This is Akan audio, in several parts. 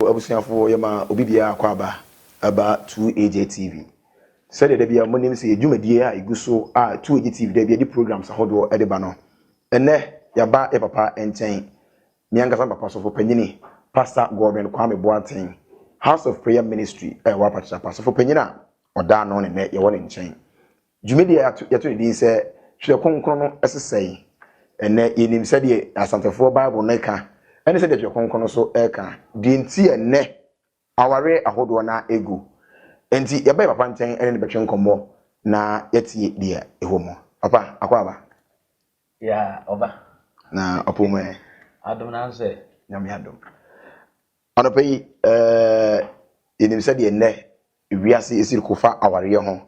abusiafo yema obi bia akwa aba 2AJ TV. Said there be a money say dwumadie a iguso a 2AJ TV there be the programs ahodo e de ba no. Ene yaba e papa enchen. Me angasa papa so for panyini Pastor Gordon Kwame Boateng House of Prayer Ministry e wa pacha pastor for panyina oda no ne ye won nchen. Dwumadie ya to din say hwe konkron no esesei. Ene yenim sade asantefo Bible na ka ene sade hwe konkron no so e ka di nti ene aware ahodo na egu enti yaba papa nchen ene ne betwe nkomo na yetie dia ehomo papa akwaba ya oba na opome adom na nse nyame adom anopai yenim sade ene wiase esiri kofa aware ho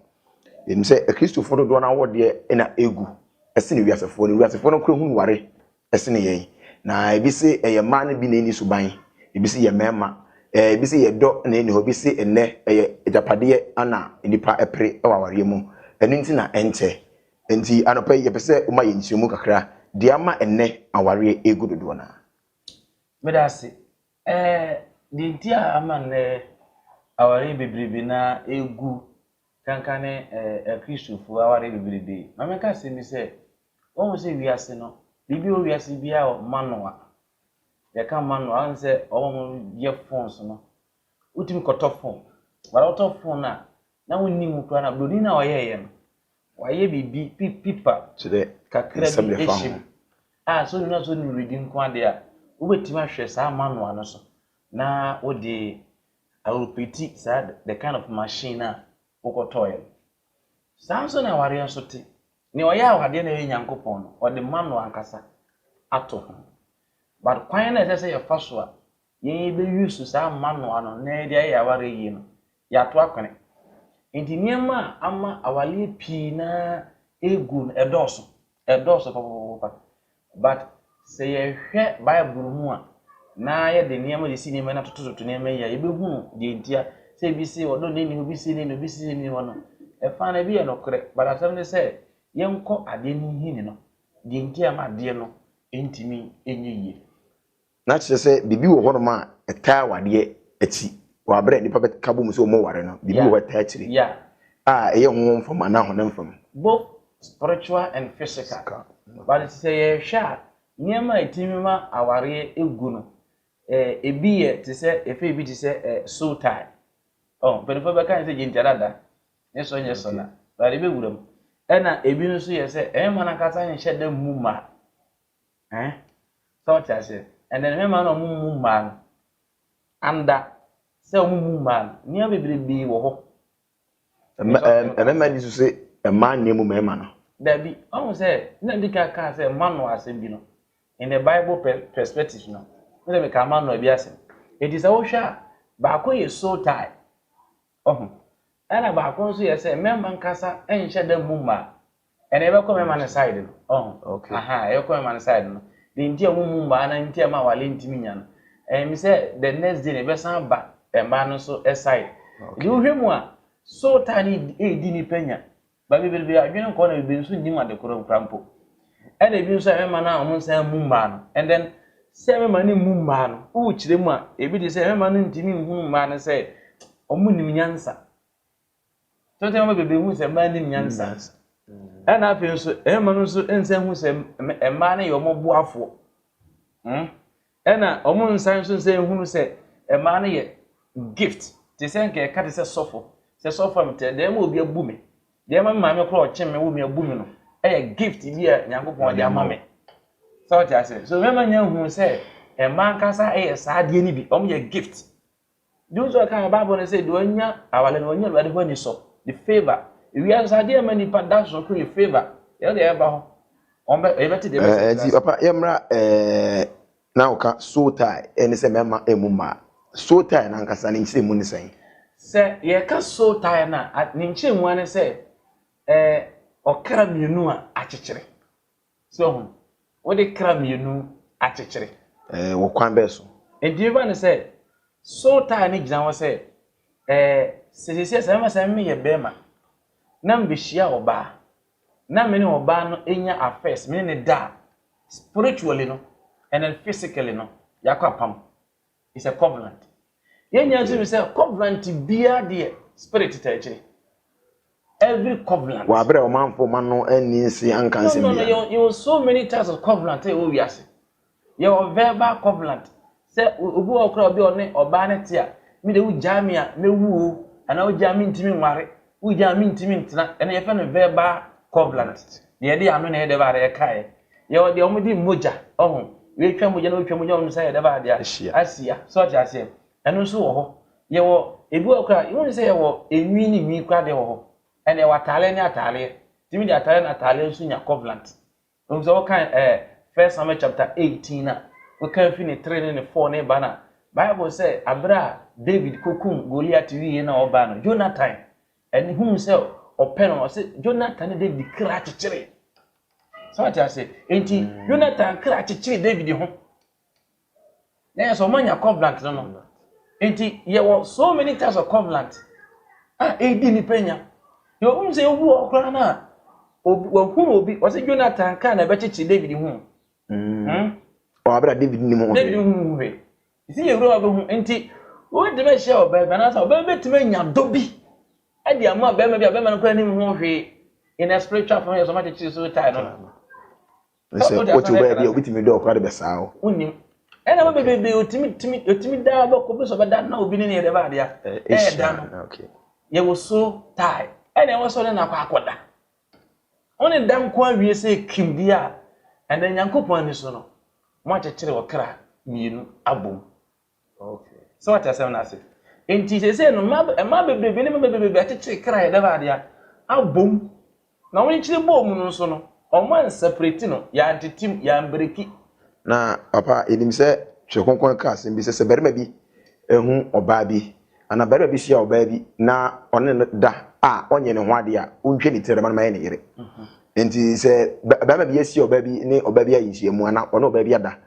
yenim se Kristofo do na wode na egu esene wiasefo no kro hu ware esene yei na ebi se eye ma na bi na ni suban ebi se ye mema ebi se ye do na ni obi se enne eye ejapade ana nipa epre aware mu enu nti na enche enti anopa ye pese o ma ye nchimu kakra de ama enne aware egu dodo na medase di nti ama ne aware bebrebe na egu kankane Kristofo aware bebrebe mama ka se mi se o se wiase no bibi o wiase bia o manoa ya ka manoa an se o mo ye phones no utimi koto phone wala auto phone na wonni mu kra na blodi na oyeye no waye bibi pipa today kakra bi eshim so na so ni reading nko ade a obetima hwe sa manoa no so na o de repeat the kind of machine na okotoye Samson na ware so te ni oya awade na Nyankopon no o de manoa ankasa ato but kwan na ese ye faso a ye be use sa manoa no na de ya ware yi no ya to akwane enti niema ama awale pi na egu edoso papa but say ye hwe Bible mu a na ye de niema de si niema na tototo niema ya ye be hu de ntia say bi si odo ne ni obi si ne obi si ni wono e fa na bi ye no kre but asem ne say ye nko ade ni hini no de ntia ma de no entimi enye yi na chese se bibi wo hono ma eta wade achi wa bre ni papa kabo mu so mo ware no bibi wo ta achiri eye ho mfama na ho na mfam both spiritual and physical but it say ye hwa niema etimi ma aware egu no ebi ye te se efe ebi te se soul tie but for beka say jintarada ne so nye so na but ebe wuram na ebi no so ye se ma na kasa nhye da mu ma so ta se and then me ma no mu ma anda se mu ma ni abebrebi wo ho ma ni so se ma nyemu ma no da bi on say na ndika ka say ma no asem bi no in the Bible perspective no me be ka ma no bi asem it is a wo hwa ba ko ye soul tie ana ba ko so ye say memma nkasa enhye da mu ma ene ebe ko memma ne side no okay e ko memma ne side no de ntia mu ma na ntia ma wale ntimi nya no me say the next day ne be san ba ma no so side di wo hwemu a so tani di ni penya ba bibelbe adwene ko na bibel so ndim ade koro krampo ene bi so memma na omo san mu ma no and then say memma ni mu ma no wo kire mu a ebi de say memma no ntimi hu ma no say omo nim nyansa so te memma bibel hu say ma nim nyansa na afi so memma no so ensan hu say emma na yo mo boafo na omo nsan so say hu say emma na ye gift te say nke ka te say sofo say sofo mte de ma obi abu me de ma ma me kro ochen me wo me abu me no gift bi a Nyankopon de ama me so ti ase so memma nya hu say emma nkasa sa de ni bi omo ye gift do so kan Bible na say do anya awale no anya Lord ho ni so the favor we are sa de ma ni pa da so ko ye favor ye de eba ho ombe e beti de ti papa yemra na oka soul tie ene se memma emuma soul tie na nkasa ni nchire mu ni sen se ye ka soul tie na ni nchire mu ane se okra mienu a achechire so hu wo de kra mienu achechire wo kwan be so enti ba ne se soul tie ni gina wo se se ma se me ye bema na mbehia oba na me ne oba no enya affairs me ne da spiritually no and then physically no yakwa pam is a covenant Yenya so say covenant bia de spirit tachi. Every covenant. Wa bere o manfo no ani si anka se bia. No, you so many types of covenant e o wiase. Your verbal covenant. Say obu okra obi one oba ne tia. Me de u jamia me wu ana u jami ntimi nware. U jami ntimi ntina. Ene ye fe no verbal covenant. De de ano na ye de ba de kai. Ye de omudi moja. Ohun. We twa moja na we twa moja on say de ba de asia. So ja say. Eno so wo ho. Ye wo ebu okra, you say ye wo enwi ni nwi kwa de wo ho. Ene wa tale ni atale. Timi de atale na atale so nya covenant. So kan 1 Samuel chapter 18 na we can finish 3 and 4 ne bana. Bible say Abra David kokum Goliath wi na oba no Jonathan and whom say open no say Jonathan David kra chichire. So what I say enti Jonathan kra chichire David ho. Na so manya covenant no. Enti ye were so many types of covenant. Edi ni penya. You won't say obu okra na obi was Jonathan kan na be chichire David ho. O abra David ni mo. David hu we. Isi ye ro abu hu enti wo de be share oba na so oba betime nya dobi. E dia ma be ma bia be ma no kwa ni hu hwe in a spiritual form so much chichi so tie no. Say what you wear bia obitime do okra de be sao. Unim. E na be otimi da ba ko be so be da na obi ni de ba dia. Da no. Okay. Ye wo so tie. E na wo so na kwa akoda. Oni dam kwa wie say kim dia. And then Yankopon ni so no. Mo chechire okra mienu abom. Okay. So what I say na say. Enti say no ma bebebe ni ma bebebe chechire kra ya da dia. Abom. Na woni chire bom no so no. O man separate no ya antitim ya mbreki. Na papa edim se hwekonkon ka asem bi se berema bi ehu oba bi ana berema bi sia oba bi na one da onye ne ho ade a onhwe ni tere ma na ne yire. Enti se berema bi sia oba bi ne oba bi ayinhie mu ana one oba bi ada.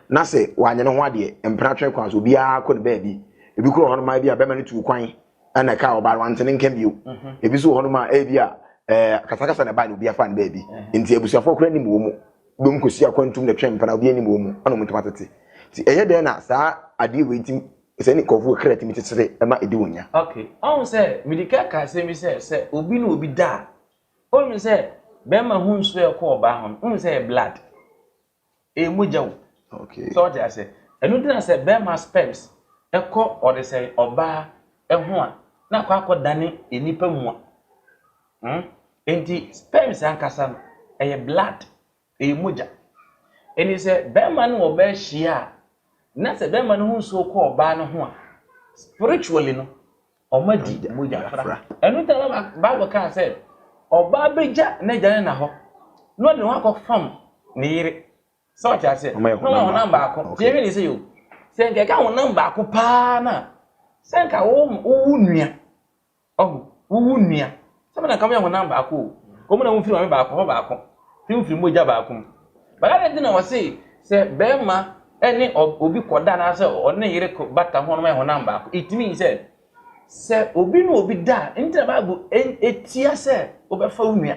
Na se wanye ne ho ade empra twen kwan so bia ko ne ba bi ebi kuro hono ma bi a berema ne tu kwan ana ka oba wantene nkan biu ebi so hono ma e bi a kasakasa na ba ne obi afa ne ba bi enti ebusuafo kura ni mu bom kosi akwantum na twem pana obi ani mu ana mutumatete ti eye de na saa ade wetim se ni kofu kreti mititsere ema edi wonya. Okay, on say medika ka se mi say obi na obi da on mi say be ma hu nso e ko oba ho on say blood e mojaw. Okay, so what I say enu dina say be ma sperms e ko o de say oba e ho a na kwa akodane enipa mu a enti sperms ankasa e blood e moja eni say be ma no oba hia na say be ma no hu nso ko oba no ho a spiritually no omadi moja fra enu dina Bible can say oba beja na jane na ho no ne ho akofam ne yire. So what I say no number ako tie me ni say yo say nke ka wo number ako pa na say nka wo nua wo nua say na ka me wo number ako ko mo na wo firi ba ako firi moja ba ako ba ga de na wo say be ma ene obi koda na say one yire ko bata ho no me ho number ako it means say obi no obi da nti na Bible etia say obefa wo nua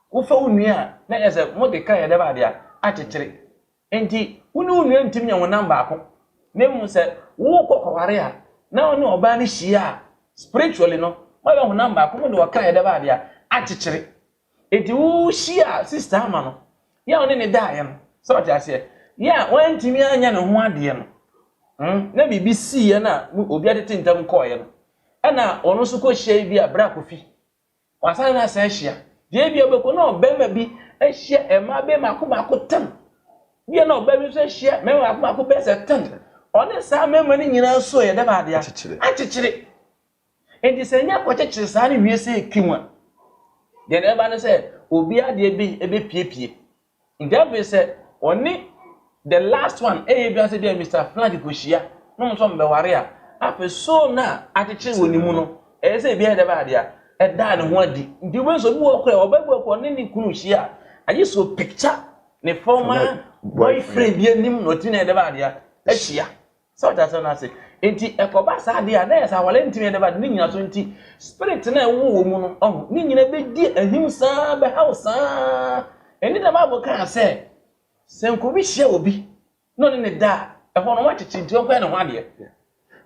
wo fa wo nua na say mo de ka ye de ba dia achechire enti woni wonu ntim nya wona namba ako na mu se wo kokoware a na oni oba ni hia spiritually no ma be wona namba ako mo de waka ye de ba dia achechire enti wo hia sister ama no ya oni ne da ye no so what I say ya wan ntimi anya ne ho ade no na bibi si ye na obi atete ntam ko ye no ana ono so ko hia bi abra kofi wasa na sa hia die bi obeko na obema bi ehia ema be mako tam bia na oba bi so ehia me mako be se tam one sa mema ni nyina so ye de ba de achechire enti se nya ko chechire sa ni wie se ekinwa de na ba na se obi ade bi ebe piepie ndabe se oni the last one bi ase dia Mr. Flag ko hia no so mbe ware a afa so na achechire woni mu no se bi de ba de a da ne ho adi ndi we so bi wo kra obabu ko ne ni kunu hia ayi so picture ne former boyfriend bi anim no ti na de ba dia ahia so that so na say enti ekoba sa dia na yesa wale ntimi de ba ni nyina so enti spirit na wo mu no ni nyina be di ahim sa be hausa eni da Bible kan say senko bi hia obi no ne da e ho no wa chichi nti o kwa ne ho ade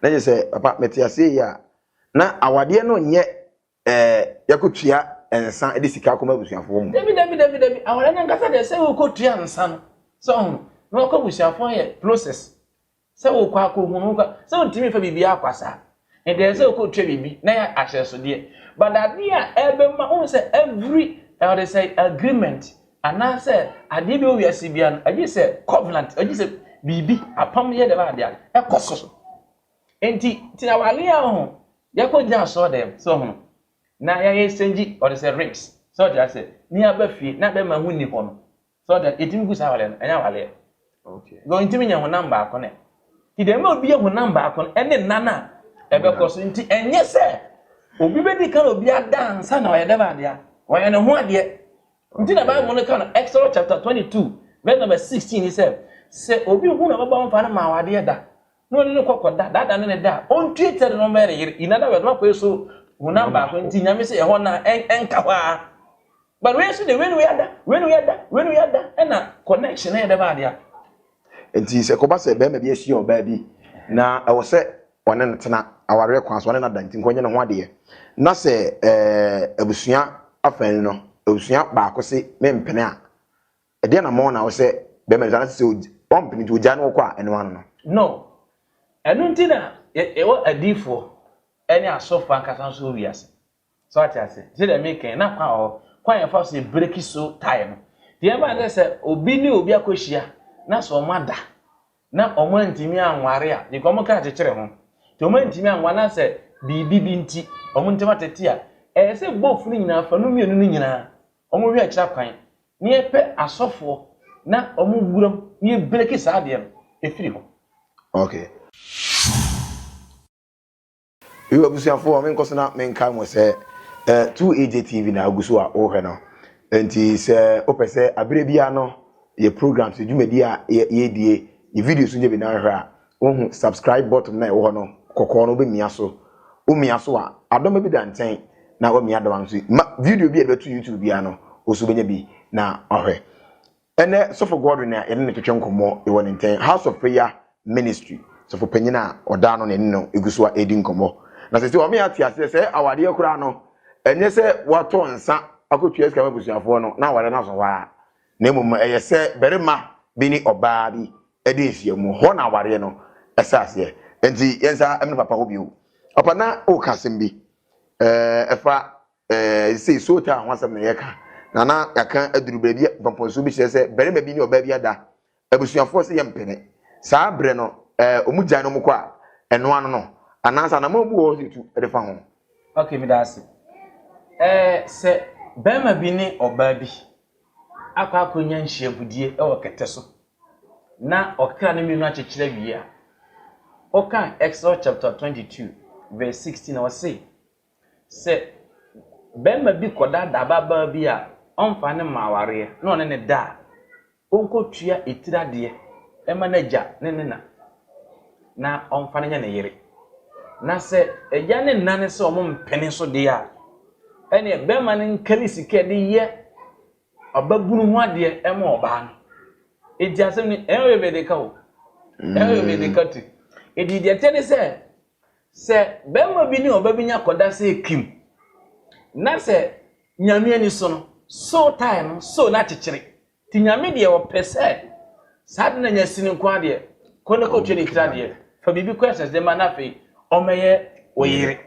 na je say papa metiase ya na awade no nye yakotua ensa edi sika akoma busuafo mu David awade na nkasa de say wo kotua ensa no so no ko busuafo ye process say wo kwa ko hu no say wo ntimi fa bibia akwasa and there say wo kotua bibi na ya ahyeso de but that dia ebe ma won say every they say agreement and I say ade bi o wi asibia no agi say covenant agi say bibi apam ye de ba dia ekoso enti tina wale ya ho yakoja so dem so ho na ya exchange or say rings so just say ni abafie na be ma hu ni ho no so that etimi gusa wale no enya wale okay go intimi nya ho number akone ti dem obi ye ho number akone ene nana ebe koso nti enye se obi be di kan obi adansa na ye de ba dia wa ne ho ade nti na Bible no kan Exodus chapter 22 verse number 16 he said se obi hu na baba mfa na ma wade da no ne kokoda dada ne da on treated no mere yire inada we no kweso hu number ko nti nyame se ye ho na enka hwa but we so the when we ada na connection e de ba dia enti se ko ba se be ma bi ahia oba bi na e wo se one ne tena aware kwan so one na danti nkonye ne ho ade na se abusua afan no abusua ba ko se mempene a e de na mo na wo se be ma tena se o mpini to ja no kwa eno ano no enu nti na e wo adifo eni asofa nkasa so wiase so atiase se de make na kwa o kwa ya fa so break so time de ma de se obi ni obi akohia na so mada na omo ntimi anware a de ko mo ka chekere ho to omo ntimi anwa na se bibi bi nti omo ntima tete a se bofu ni nyina fa no mienu ni nyina omo wi akira kwan ni epe asofo na omo wuram ni break sa de efiri ho okay you abusuafo men kosana men kan mo se 2AJ TV na aguso a o hwe no enti se opese abire bia no ye programs edwumadi a ye die ye videos nje bi na hwe a ohun subscribe button na e wo no kokko no be mia so o mia so a adoma bi danten na o mia adoma so video bi e be to YouTube bia no oso benya bi na ohwe ene so for God na ye ne twetwe nkomo e won nten House of Prayer Ministry so for penyina oda no ne no eguso a edi nkomo na se o me ati ase se awade akura no enye se wato nsa akotua sika mabusuafo no na awade na so wa na emum eye se berima bi ni oba bi edi nsiamu ho na awade no esase enti yensa emne papa ho biu papa na o kasem bi efa sei sota ho asem na yeka na yaka aduru bebi pamponso bi se berima bi ni oba bi ada abusuafo se yempene saa bre no omugyan no mkwa eno ano no anansa na mabu wo situ edefa ho okay me da se se bema bi ni oba bi akwa akonya nhyiabudie e wo kete so na okra na mienu achekire wi a oka Exodus chapter 22 verse 16 o se bema bi koda da baba bi a onfa ne maware na one ne da onkotua etirade ema na ja ne na onfa ne nya ne yere na se eja ne nane se omo mpene so de a ene bema ne nkari sike de ye obabunu ho ade ema oba no eji asem ni enwe be de ka o enwe be de ka ti edi de tene se bema bi ni oba bi nya koda se ekim na se nyame ani so no so time so na chechire ti nyame de o pese sad na nya sini kwa de kono ko twene kira de fa bibi questions de ma na fe omeye oyire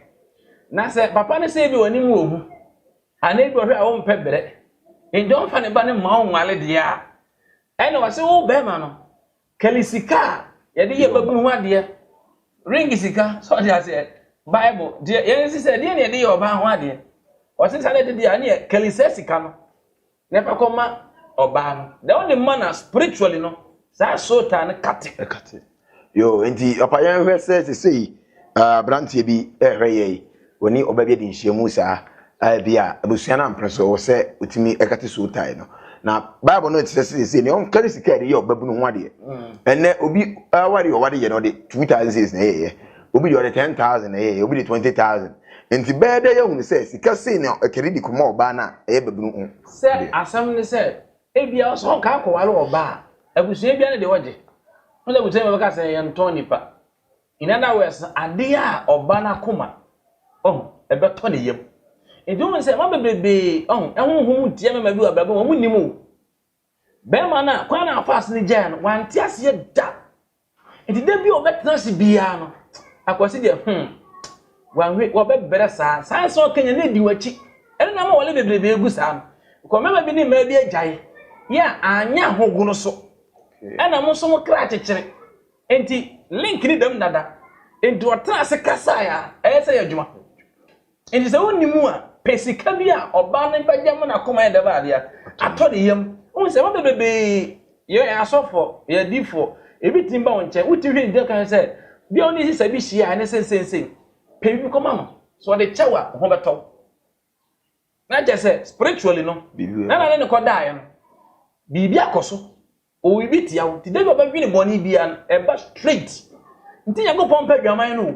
na se papa ne se bi woni mu obu ane bi ohwe a wo mpebere enjo fa ne ba ne ma onwale de a ene wase wo be ma no kalisika ye de ye babu hu ade ring sika so de ase bible de ye se se de ne de ye oba hu ade wase sa de de ane kalisika no ne fa koma oba no de woni man spiritually no sa so ta ne kate yo enti papa yan hwe se sei brantie bi ehweye woni oba bi de nhyiamu saa bia abusua na mpreso wo se otimi ekate so tai no na bible no tse ne on kare sika de ye obabunu ho ade enne obi awari owade ye no de 2006 na ye obi de 10,000 na ye obi de 20,000 enti bede ye hunu se sika sei ne ekere di kuma oba na ye babunu ho se asam ne se ebia so ka akwale oba abusua bia ne de woje wala busua be ka se ye nton nipa in other words adia obana koma ebeto ne yam edun se ma bebebe ehunhum tie me ma bi obabe wo munnim be ma na kwa na fast ni jan wanti ase da enti da bi obetna se bia no akwasi de wanwe obebere saa so kenya na di wachi ene na ma wole bebebe egu saa no ko mema bi ni ma bi ajaye ya anya hoguno so ena mo so mo kra chechire enti link ni dem dada enti otra se kasa ya ese yadwuma enti se wonimu a pesika bi a oba ne bajam na koma ya daba dia atode yam won se ma bebe ye asofo ye difo ebi timba wonche wuti hwe de kan se bi oni si sabi hia ne sensensen pe bi koma no so de chewa ho beto na je se spiritually no na ne ko da no bibi akoso o ibi tia wo ti de baba wi ne boni bia e ba straight nti yago pompa dwaman no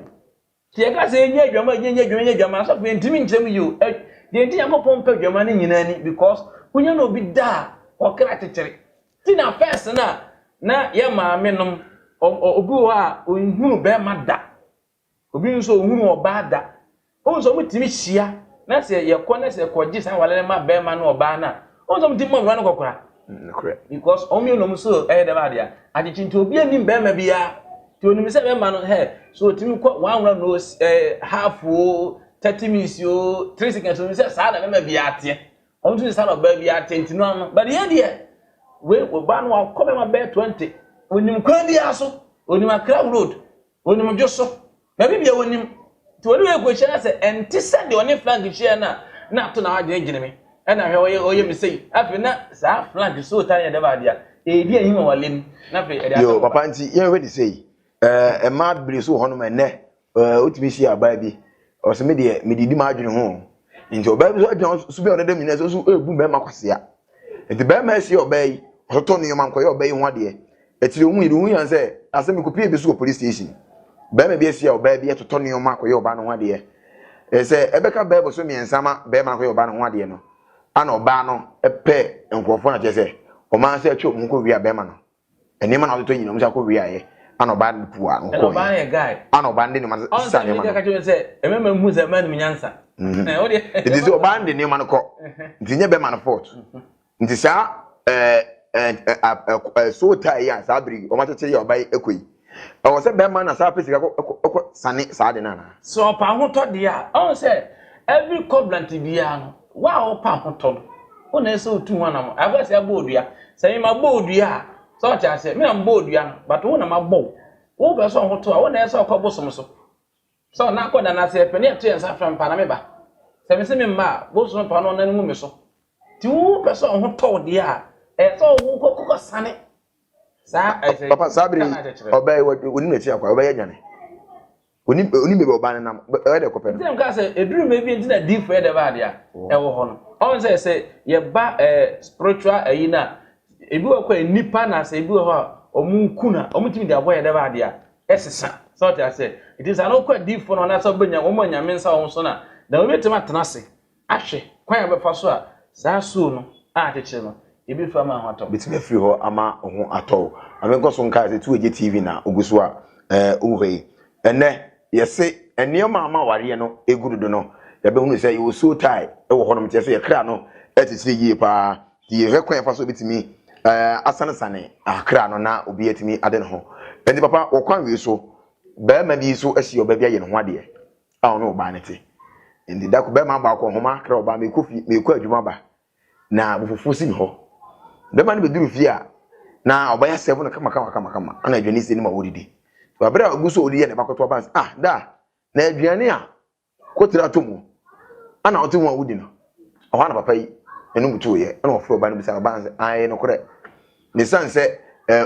ti e ka se nya dwaman so fe ntimi nkyem yo de nti yago pompa dwaman ne nyina ni because kunya no bi da o kra tetire ti na first na ye maame nom obi wo a ohunu be ma da obi nso ohunu oba da onso mutimi hia na se ye ko na se ko gi san wale ma be ma no oba na onso mutimi mo no kokora correct because omi no so de ba dia agichinti obi anim be ma bia ti onim se be ma no so timi ko one round no half 30 minutes 3 seconds onim se sa da be ma bia ate on tu sa no ba bia ate no no but here there we ba no akọ ma be 20 onim kwa bia so onim akra road onim joso na bibia onim ti woni we ko share se enti se de oni flag share na to na agye gine me na hwe oye me sei afi na sa flag so ta ya de ba dia edi ahima walem na fe edi yo papa nti ye we dey say e ma bere so hono me ne otimi shi aba bi o se me de me didi ma adwene ho nti oba bi so adwene so bi onede mina so ebu me makwasea nti be ma shi oba yi oto no yoma nkoye oba yi ho ade etire hu yan se ase me kopie bi so police station be ma bi shi oba bi etoto no yoma akoye oba no ho ade se ebeka bible so miensama be ma akoye oba no ho ade no ana oba no epe enkrofo na chese o ma se atwa mu ko wi abema no enema na to nyina mu sa ko wi aye ana oba no pu an ko oba ye guy ana oba ndi ne ma sa ne ma ka twa se emema mu za man nyansa o de it is oba ndi ne ma no ko nti nye be ma no fort nti sa so tai ya sa bri o ma tete ya oba ekoi o se be ma na sa pesika ko sane sa de na so pa ho to de a on se every covenant bia no wa o pa ho to o na se otu ho na mo agase abodua se ma bodua so cha se me na bodua no but wo na ma bo wo be so ho to a wo na se okobosom so na akoda na se pe ne to yensa fra mpa na me ba se me ma bosom pa no na mu me so ti wo be so ho to de a so wo kokko sane sa I say papa sabri obey woni na chi akwa obey anyane oni me be oba ne nam e de kopɛ no nka se eduru me bi ntina deep for de ba dia e wo ho no on se ye ba spiritual ayina ebi wo kwa nipa na se ebi wo ho omunkuna omutimi de aboye de ba dia esesa so ta se it is an okwa deep for no na so benya wo manya mensa wo so na da we betima tena se ahwe kwan ya be fa so a sa so no a teche no ebi fa ma ho ato bitime free ho ama ho ato amenko so nka se 2AJ TV na oguso a uhwe ene yese enioma ama ware no egurudo no ya be hunu se you so tie e wo honom tie so ye kra no etitire yie pa ye hwekwan fa so bitimi asane sane akra no na obi etimi ade no ho enti papa wo kwan wi so be ma bi so ahie oba bi aye no ho ade a ono ba ne te enti da ko be ma ba ko homa kra oba me kofi me ko adwuma ba na bufufu si ho be ma ne be duru fi a na oba ya 7 no kama ana adwani si ni ma wodidi wabra oguso odi ye ne bakoto ba da na aduane a kotira to mu ana otu mu awudi no oha na papa yi enu mutu ye na ofro ba no bisa ba an no kore ne sanse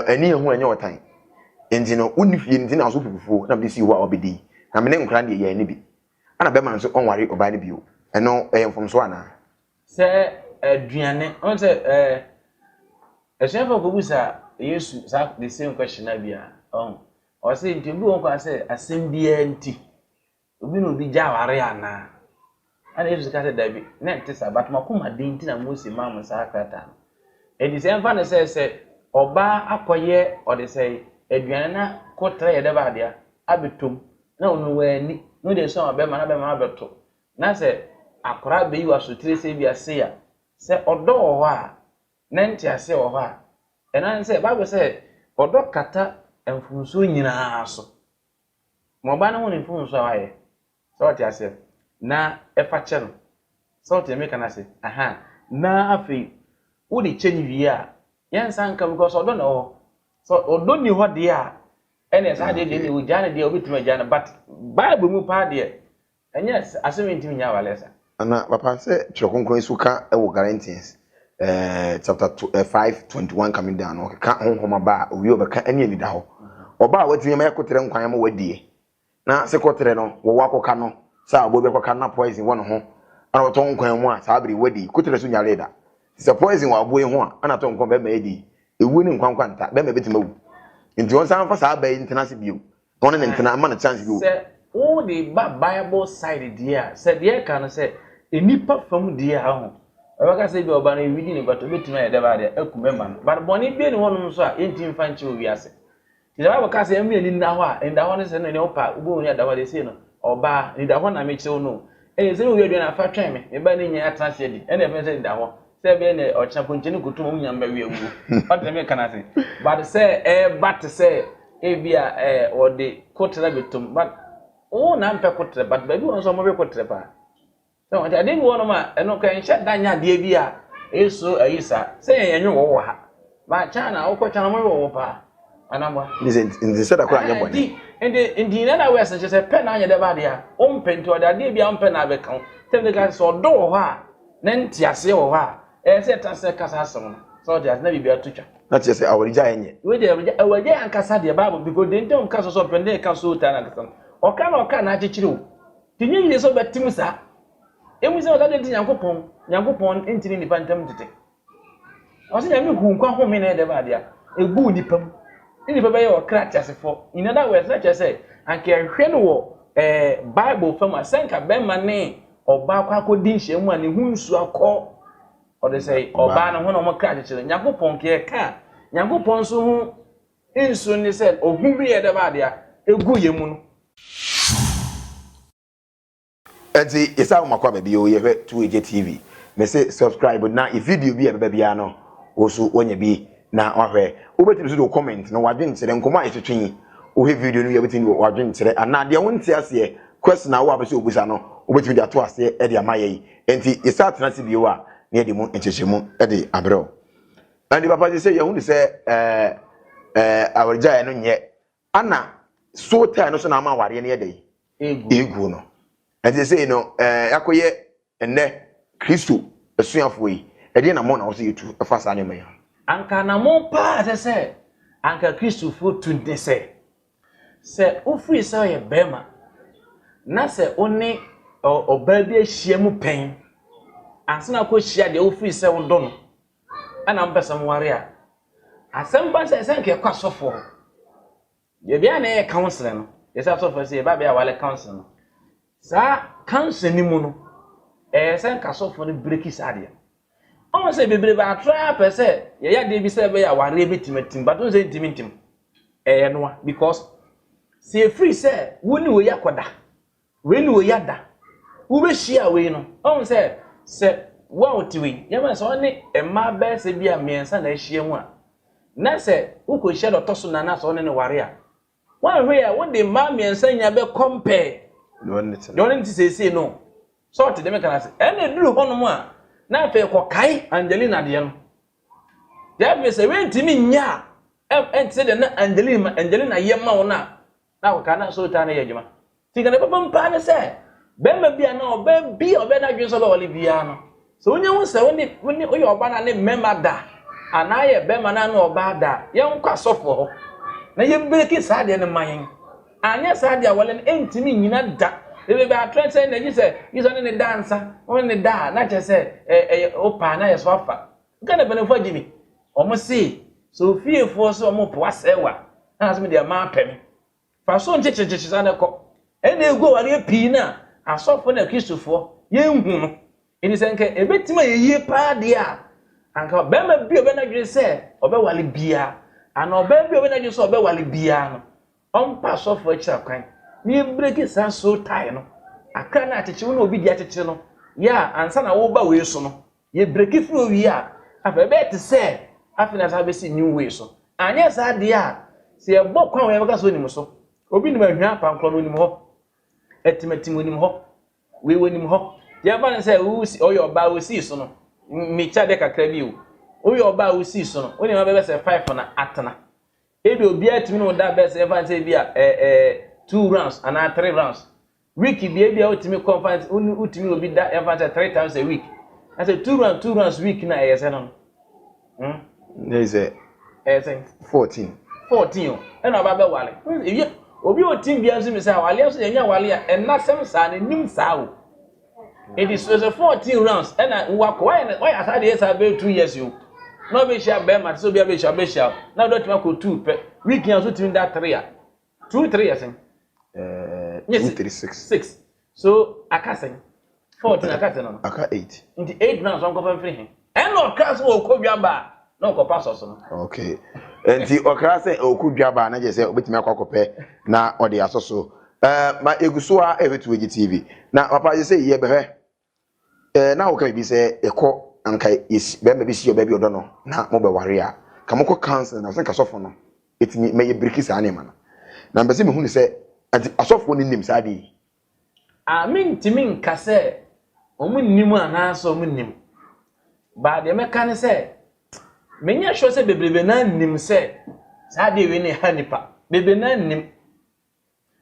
ani ehu anya otan enti no uni fie enti na so fufuo na bi si wa obedi na me ne nkra ne ye ne bi ana be man so onware oba ne bio eno mfom so ana se aduane on se esefo ko busa Yesu sa the same question na bia o se nti bi won ko ase asem bia nti obi no bi jaware ana ana Yesu ka se dabi na nti sabat makoma den nti na Mose mam sa akrata e di se mfa ne se oba akoye o de se aduane na kotra ye de ba dia abetom na onu wani no de so abema na bema abeto na se akora be yi wasotire se bia se ya se odo wo ho a na ntiase wo ho a enan se Bible se odo kata emfunso nyina so mo ba na woni mfunso aye so tiase na efa che no so te me kana se aha na afi wo de chenyi wi a yansa nka because odo na ho so odo ni ho de a ene sa de de wo jana de obituma jana but Bible mu pa de enye asemi ntimi nya walesa ana papa se chrokonkron suka e wo Galatians chapter 5:21 coming down o ka honhoma ba owi obeka ene ni da ho oba watimi ma yakotere nkwan ma wadie na se kotere no wo wakoka no sa obo be koka na poison won ho ana wo ton nkwan mu a sa abiri wadi kotere so nyale da se poison wa abo ho a ana ton nkwan be ma edi ewu ni nkwan kwanta be ma betima wu nti won san fa sa ba intena se bio won ne intena ma na chance bio se o the Bible side there said there can say enipa fam there ho Ewaka say bi oba na ewidi ne bato betima ye deba de akumema no but boni bi ne wonum so a enti mfa nche owi ase ti da ba ka say emi ni na ho a enda ho ne se no ne opa ubo oni adawa de se no oba ni da ho na me chew no se owi adu na fa twen me ba ne nya atra se di ene fe se nda ho se be ne ocha ponche ne kutum mu nyamba wi awu but me kana se but say but say e bia o de kotra betum but o na mpe kotra but ba bi won so mo be kotra pa so I didn't want ma eno kan hye danya de bia eso ayisa say yenye wo ha ba cha na wo kwacha na mo wo pa anamwa listen in the said akwa anya bone ndi na we se se pe na anya de ba dia o mpenti o da de bia o mpe na be kan tem de ka so do wo ha na ntiase wo ha se ta se kasa asem no so de na bibia tucha na tie se awrija yenye we de awrija ankasa de Bible because de ntom ka so pende ka so ta na kasa o ka na achichiri o tinyi ni so betim sa emu se waka de Nyankopon entini nipa ntam tete o se nyame hu nkwa home na de ba dia egu nipam nipa be ye o kra asefo in other words let us say anke hwe no wo Bible fam asenka be ma ne oba kwa akodi nhyiamu a ne hu nsu akọ o de say oba no ho no mo kra chire Nyankopon ke ka Nyankopon so hu nsu ni se ohu bi ye de ba dia egu yemu no enti isa umakwa baby o ye 2AJ TV me say subscribe na if video bi e bebe bia no oso onye bi na ohwe obetimi so do comment na wadwen nsere nkomo a etwetwen o he video no ye betimi wadwen nsere ana de won tie ase question na wo abese obusa no obetimi de ato ase e de amaye enti isa atena se bi o a na ye de mu enchechemu e de abro and papa say ye hu say awrija no nye ana so tie no so na ama ware ne ye de egu no and they say no yakoye enne Kristo esuafo yi e de na mo na wo say tu e fa sa nyema ya anka na mo pa se anka Kristo fo tu de se ofri se ye bema na se oni oba bi ahia mu pen ansena ko hia de ofri se wo do no ana mpesa mo ware a asem ba se nke kwa sofo ye bia na e counsel no ye sa sofo se ba bia wale counsel no sa counsel ni mu no sen ka sofo no breaki sadia o se bebre ba try pese ye ya de bi se be ya ware betimatim but o se intimintim noa because se free se woni wo yakoda we ni wo yada wo be hia we no o se wa otiwe ye ma so ne emma be se bia miensa na hia mu a na se wo ko hia do toso na so ne ware a wa hwe a wo de ma miensa nya be compare don't say no sort dem can say ene duru hono mu a na fe ko kai Angelina de no ya be se we ntimi nya enti de na Angelina yema wona na ko kana so ta na yejuma ti kana papa mpa ne se be ma bia na oba bi oba na dwen so ba wali bia no so onye hu se woni oye oba na ne mema da anaye be ma na no oba da ye nkwa sofo ho na ye breki sa de ne mayen anya sa de wale entimi nyina da ebe ba trend say na gise ne dansa won ne da na che say opa na ye so afa kana bene fo gimi omo si so fie fo so omo po asewa na so me de ma pem fa so nchecheche sa na ko ene ego ware pi na asofo na Kristofo ye hu no eni se nke ebetima ye yie pa de a anka be ma bi obe na dwe say obe wale bia ana obe bi obe na dwe say obe wale bia no on pass off for each kwan me break it so tie no aka na acheche no obi di acheche no ya ansa na wo ba we so no ye break it through wi a afebe te say afina sa be si new way so anya sa de a se e bo kwan we baka so nim so obi nim ahwa pankro no nim ho etimatim nim ho we wonim ho ya ba say wo si oyo ba wo si so no me cha de kakra bi o oyo ba wo si so no oni ma be say 5 na atena ebi obi atimi no da be say fan say bi a 2 rounds and 3 rounds week bi ebi a utimi conference utimi obi da fan say 3 times a week I say 2 rounds week na e say no there is a 14 e na ba be wale ebi obi o team bi anso me say wale so nya wale a en na sem sa na nim sa o it is 14 rounds and why asade yes about 2 years you no be share be mat so be share now don't make 2 pe week yan so team that 3 2 3 years 6 so akasen 14 akasen no aka 8 in the 8 rounds on go free him and no class wo ko biaba no ko pass us no okay enti okra se okudwaba na je se obetimi akwakope na ode asoso ma eguso a ebetu egi tv na papa je se ye behwe na wo ka bi se ekọ anka is be ma bi si oba bi odo no na mo be ware a ka mo ko cancel na se ka sofo no etimi me ye briki sa na ma na mbese me hu ni se ati asofo ni nim sa di amin timin ka se omunnim ana so omunnim ba de me kan se menya sure se bebrebe na nim se sa de we ne hanipa bebe na nim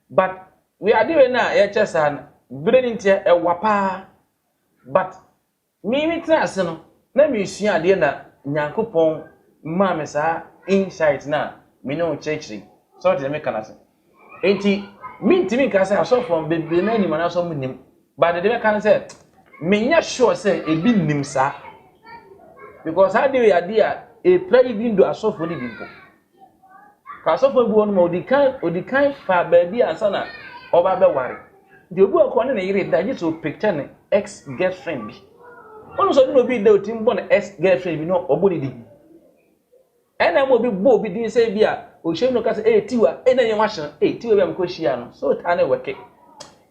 but we are doing na ye chesa brain ntia e wapa but me trust no na me sua ade na nyankopon ma me sa insight na me no chechiri so te me kana se enti me ntimi ka se aso from bebe na nim na so nim but de me kan se menya sure se e bi nim sa because how do you idea a play window asofo ni bimpo ka asofo bi won ma odikan fa ba bi ansana oba be ware de obu akọ ne yire daje so picture ne ex girlfriend bi onu so no bi de otim bo ne ex girlfriend bi no obo ni di ena mo bi bo bi din say bi a o hye no ka say tiwa ena ye wahye tiwa bi am ko hia no so ta ne weke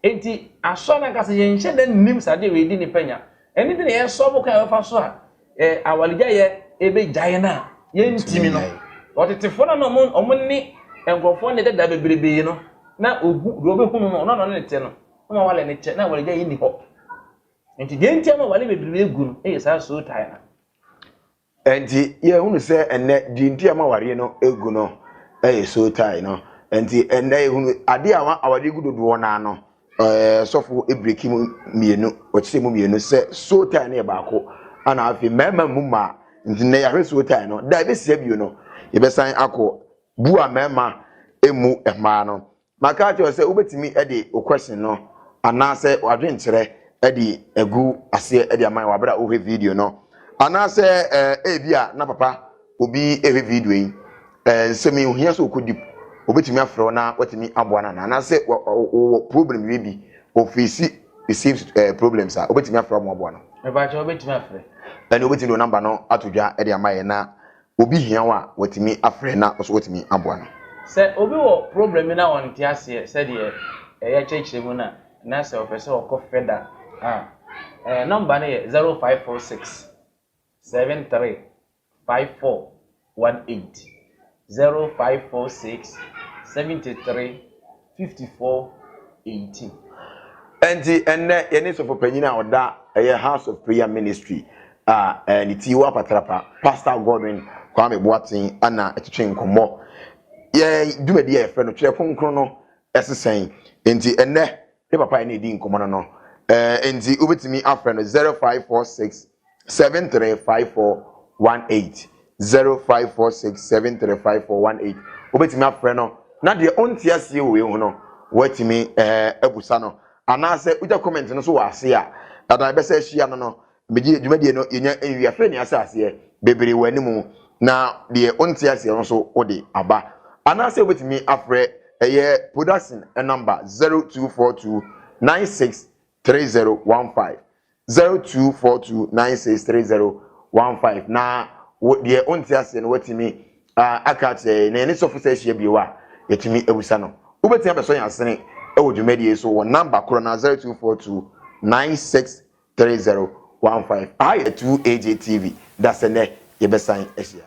enti aso na ka say ye nhye da nim sade we di ni panya eni de ye so bo ka fa so a awalija ye ebe jaye na ye ntimi no otitefo na no omni engrofo ne deda bebrebe no na ogu do be hunu no no ne te no ma wale ne che na awalija ye ni ho enti de ntia ma wale bebrebe egu no sa so tai na enti ye hunu se enne di ntia ma ware no egu no so tai no enti enne ye hunu ade awade gu dodo na no sofo ebreki mu mienu o chise mu mienu se so tai na ye baako ana afi mema mu ma nne ya hweso tai no da be sia bio no ye be san akọ bu a mema emu ema no maka cho se obetimi e de o question no ana se wadwen kire e de egu ase e de aman wa bra o video no ana se bia na papa obi e video yi se mi ohia so okodi obetimi afro na watimi aboa na ana se problem we bi o face receive problems a obetimi afro mo aboa no e ba cho obetimi afro and obetimi do number no atodwa e de amaye na obi hia wa watimi afre na so watimi aboa no se obi wo problem na won ti ase se de ya chechire mu na se ofese okọ feda number na 0546 73 5418 0546 73 5418 enti enne ye ni so for panyina oda House of Prayer Ministry ni tiwa patrapa Pastor Godwin Kwame Boatin ana etwetwe nkomo ye dumadi ye fe no twere konkron no esesen enti enne e papa ni di nkomo no enti obetimi afre no 0546 735418 0546 735418 obetimi afre no na de ontia sie we hu no watimi abusa no anase uja comment no so wase a ada be se hia no beji dwumadi no yenya enwi afre ni asase bebere wanimu na de ontia sie no so ode aba anase obetimi afre production number 0242963015 0242963015 na de ontia sie no watimi akate na eni so fo se hia biwa yɛtumi awusa no wobɛtumi abɛsɔ yɛn asene ɛwɔ dwumadie so wɔ number koro na 0242 963015 aha yɛ 2AJ TV da sɛ nɛ yɛbɛsan ahyia